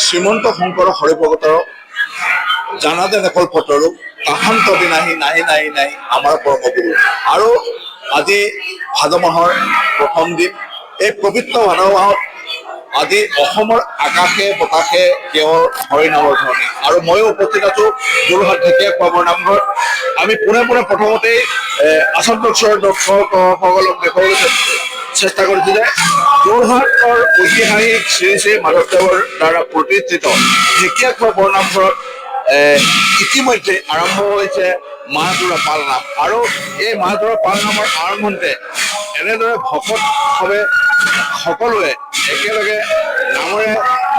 শ্ৰীমন্ত শংকৰ হৰিভকতৰ জানাতে নেকল পতৰো কাহান্ততি নাহি নাহি নাহি নাহি আমাৰ কৰ্মগুৰু। আৰু আজি ভাদ মাহৰ প্ৰথম দিন, এই পবিত্ৰ ভাদ মাহত আজি অসমৰ আকাশে বতাহে কেৱল হৰিনামৰ ধ্বনি। আৰু ময়ো উপস্থিত আছো যোৰহাট ঢেকীয়াখোৱা বৰ নামঘৰত। আমি পোনে পোনে প্ৰথমতেই আচাম দৰ্শকৰ দৰ্শকসকলক দেখুৱাবলৈ চেষ্টা কৰিছো যে যোৰহাটৰ ঐতিহাসিক শ্ৰী শ্ৰী মাধৱদেৱৰ দ্বাৰা প্ৰতিষ্ঠিত ঢেকীয়াখোৱা বৰ নামঘৰত ইতিমধ্যে আৰম্ভ হৈছে মাহযোৰা পাল নাম। আৰু এই মাহযোৰা পাল নামৰ আৰম্ভণিতে এনেদৰে ভকতভাৱে সকলোৱে একেলগে নামেৰে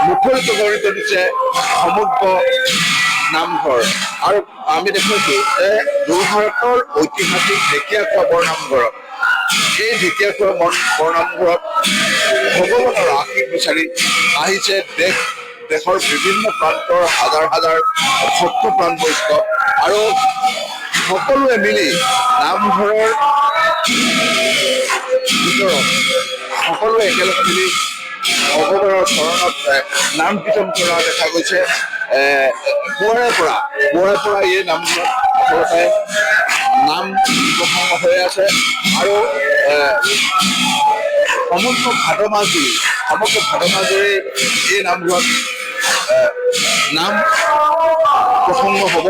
মুখৰিত কৰি তুলিছে সমগ্ৰ নামঘৰ। আৰু আমি দেখুৱাইছো যে যোৰহাটৰ ঐতিহাসিক ঢেকীয়াখোৱা বৰ নামঘৰত, এই ঢেকীয়াখোৱা বৰ নামঘৰত ভগৱানৰ আশীষ বিচাৰি আহিছে দেশৰ বিভিন্ন প্ৰান্তৰ হাজাৰ হাজাৰ ভক্ত প্ৰাণ বৈষ্ণৱ। আৰু সকলোৱে মিলি নামঘৰৰ ভিতৰত সকলোৱে একেলগে মিলি ভগৱানৰ চৰণত নাম কীৰ্তন কৰা দেখা গৈছে। পুৱাৰে পৰা এই নামঘৰত আচলতে নাম প্ৰসংগ হৈ আছে। আৰু সমগ্ৰ ভাদ মাহজুৰি এই নামঘৰত নাম প্ৰসংগ হ'ব।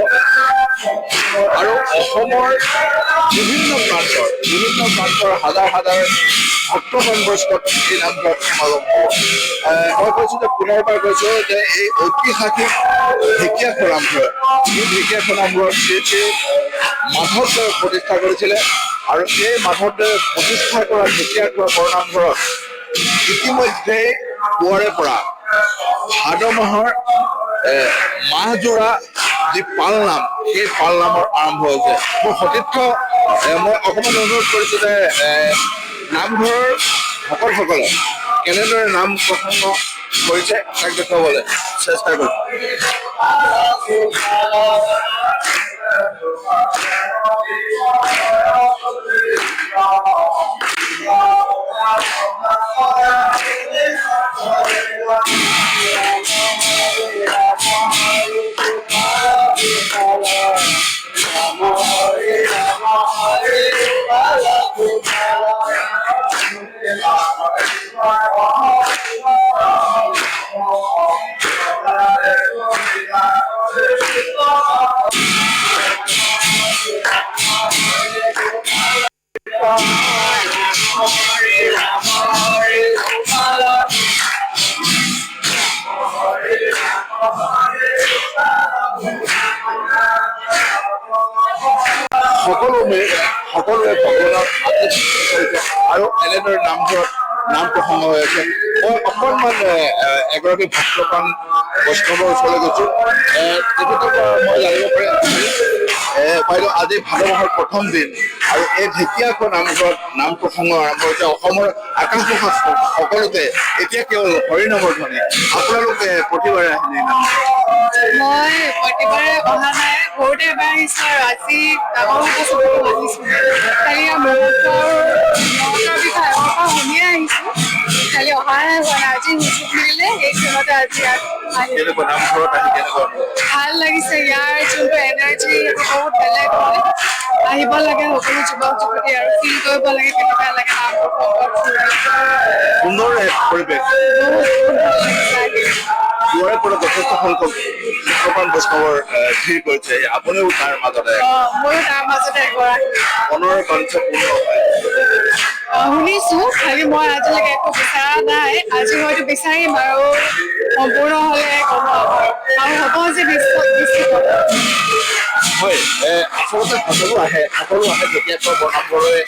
আৰু অসমৰ বিভিন্ন প্ৰান্তৰ হাজাৰ হাজাৰ ভক্তপ্ৰাণ বৈষ্ণৱ এই নামঘৰত সমাগম হ'ব। মই কৈছো যে পুনৰবাৰ কৈছো যে এই ঐতিহাসিক ঢেকীয়াখোৱা নামঘৰত, এই ঢেকীয়াখোৱা নামঘৰত শ্ৰী শ্ৰী মাধৱদেৱে প্ৰতিষ্ঠা কৰিছিলে। আৰু এই মাধৱদেৱে প্ৰতিষ্ঠা কৰা ঢেকীয়াখোৱা বৰ নামঘৰত ইতিমধ্যে পুৱাৰে পৰা ভাদ মাহৰ মাহযোৰা যি পাল নাম, সেই পাল নামৰ আৰম্ভ হৈছে। মোৰ সতীৰ্থ মই অকণমান অনুৰোধ কৰিছো যে নামঘৰৰ ভকতসকলে কেনেদৰে নাম প্ৰসংগ কৰিছে তাক দেখুৱাবলৈ চেষ্টা কৰিম। সকলোৱে ভগৱানৰ আৰু এনেদৰে নামঘৰত নাম প্ৰসংগ হৈ আছে। মই অকণমান এগৰাকী ভক্তপ্ৰাণ বৈষ্ণৱৰ ওচৰলৈ গৈছো। তেখেতৰ পৰা মই জানিব পাৰিম বাইদেউ, আজি ভাদ মাহৰ প্ৰথম দিন আৰু এই ঢেকীয়াখোৱা নামঘৰত নাম প্ৰসংগ আৰম্ভ হৈছে। অসমৰ আকাশ বসাত সকলোতে এতিয়া কেৱল হৰিনামৰ ধ্বনি। আপোনালোকে প্ৰতিবাৰে আহিলে? মই প্ৰতিবাৰে অহা নাই, ঘৰতে এবাৰ আহিছো। আৰু আজি ডাঙৰ আহিছো, খালি মহত্বৰ বিষয়ে আগৰ পৰা শুনিয়ে আহিছো, খালি অহাই হোৱা নাই। আজি সুযোগ মিলিলে সেই ক্ষণতে আজি ভাল লাগিছে। ইয়াৰ যোনটো এনাৰ্জি সেইটো বহুত বেলেগ হয়। আহিব লাগে সকলো যুৱক যুৱতী আৰু ফিল কৰিব লাগে কেনেকুৱা লাগে সুন্দৰ পৰিৱেশ। পুৱাৰে পৰা যথেষ্ট সংখ্যক ভক্তপ্ৰাণ বৈষ্ণৱৰ ভিৰ কৰিছে। আপুনিও তাৰ মাজতে? ময়ো তাৰ মাজতে এগৰাকী। মনৰ বাঞ্ছা পূৰ্ণ হয় শুনিছো, খালি মই আজিলৈকে একো বিচৰা নাই। আজি হয়তো বিচাৰিম আৰু সম্পূৰ্ণ হলে গম পাম আৰু হ'ব যে নিশ্চিত। হয়, আচলতে সকলো আহে ঢেকীয়াখোৱা বৰ নামঘৰলৈ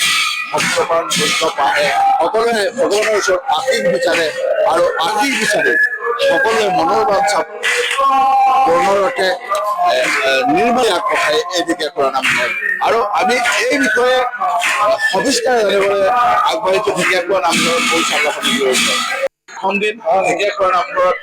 ভক্তপ্ৰাণ বৈষ্ণৱ আহে। সকলোৱে ভগৱানৰ ওচৰত আশীষ বিচাৰে আৰু আশীষ বিচাৰি সকলোৱে মনৰ বাঞ্ছা পূৰ্ণৰতে নিৰ্মল আগবঢ়ায় এই ঢেকীয়াখোৱা নামঘৰত। আৰু আমি এই বিষয়ে সবিস্তাৰে জানিবলৈ আগবাঢ়িছো ঢেকীয়াখোৱা নামঘৰৰ পৰিচালক সমিতিৰ ওচৰত। প্ৰথম দিন ঢেকীয়াখোৱা নামঘৰত